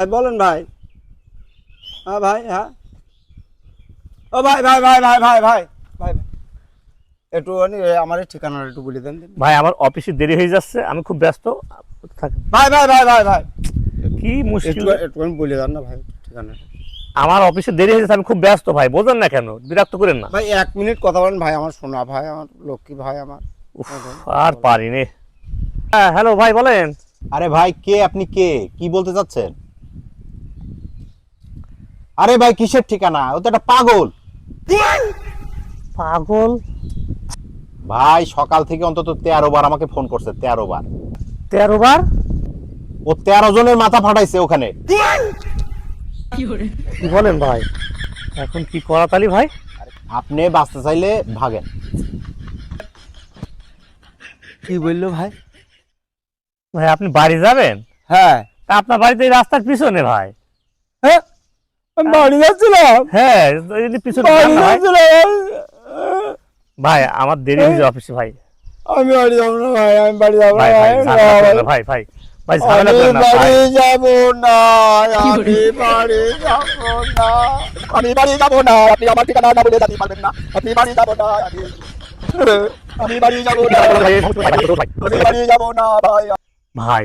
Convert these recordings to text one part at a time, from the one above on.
ভাই বলেন ভাই। হ্যাঁ ভাই, হ্যাঁ। ও ভাই ভাই ভাই ভাই ভাই ভাই ভাই একটু আমার ঠিকানাটা একটু বলে দেন। ভাই আমার অফিসে দেরি হয়ে যাচ্ছে, আমি খুব ব্যস্ত থাকেন। ভাই ভাই ভাই ভাই ভাই কি মুশকিল, একটু বলে দেন না ভাই ঠিকানাটা। আমার অফিসে দেরি হয়ে যাচ্ছে, আমি খুব ব্যস্ত ভাই, বোঝেন না কেন, বিরক্ত করেন না ভাই 1 মিনিট কথা বলেন ভাই, আমার শোনা ভাই, আমার লক্ষ্মী ভাই আমার। উফ, আর পারি নে। হ্যাঁ হ্যালো ভাই বলেন। আরে ভাই কে আপনি, কে কি বলতে চাচ্ছেন? আরে ভাই কিসের ঠিকানা? ও তো একটা পাগল পাগল? ভাই। সকাল থেকে অন্তত 13 বার আমাকে ফোন করছে, 13 বার। 13 বার? ও 13 জনের মাথা ফাটাইছে ওখানে। কি বলেন ভাই, এখন কি করা তালি ভাই? আপনি বাঁচতে চাইলে ভাগেন। কি বললো ভাই? ভাই আপনি বাড়ি যাবেন? হ্যাঁ তা আপনার বাড়িতে এই রাস্তার পিছনে ভাই। হ্যাঁ, আমি বাড়ি যাচ্ছিলাম। হ্যাঁ এই যে পিছনে বাড়ি যান না ভাই। যাচ্ছিলাম। ভাই আমার দেরি হয়ে যাবে অফিসে ভাই। আমি বাড়ি যাবো না ভাই, আমি বাড়ি যাবো না ভাই ভাই ভাই, ঝামেলা করেন না ভাই, ভাই ভাই ঝামেলা আমি করেন না বাড়ি ভাই। যাবো না, আমি বাড়ি যাবো না, আমি বাড়ি যাবো না, আপনি আমার ঠিকানা না বলে জানতে পারবেন না, আপনি বাড়ি যাবো না, আমি বাড়ি যাবো না, আমি বাড়ি যাবো না ভাই। ভাই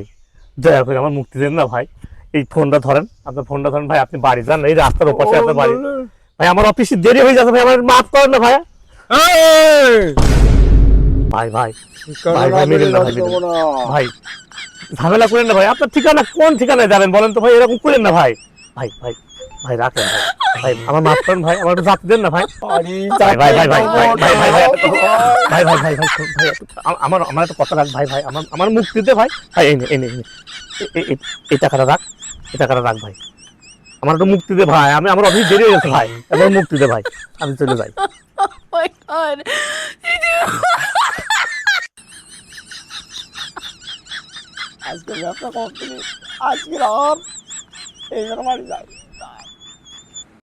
দয়া করে আমার মুক্তি দেন না ভাই, এই ফোনটা ধরেন, আপনার ফোনটা ধরেন ভাই, আপনি বাড়ি যান, এই রাস্তার ওপাশে আপনার বাড়ি। ভাই আমার অফিসে দেরি হয়ে যাচ্ছে ভাই, আমার মাফ করেন না ভাই। ভাই ভাই ভাই ভাই মেরেন না ভাই, মেরেন না। ভাই ঝামেলা করেন না ভাই, আপনার ঠিকানা কোন ঠিকানায় যাবেন বলেন তো ভাই, এরকম করেন না ভাই। ভাই ভাই ভাই রাখেন ভাই, ভাই আমার মাফ করেন ভাই, আমার একটু যাতে দেন না ভাই। ভাই ভাই ভাই ভাই ভাই ভাই ভাই ভাই ভাই ভাই ভাই ভাই ভাই আমার আমার একটা কথা রাখ ভাই, ভাই আমার আমার মুক্তি দে ভাই। ভাই এই নে এই নে এই টাকাটা রাখ, এই টাকাটা রাখ ভাই, আমার একটু মুক্তি দে ভাই, আমি আমার অফিস দেরি হয়ে গেছে ভাই, এবার মুক্তি দে ভাই, আমি চলে যাই। my god. আজকে ব্যবসা কমপ্লিট, আজকে রাত এই বাড়ি যাই।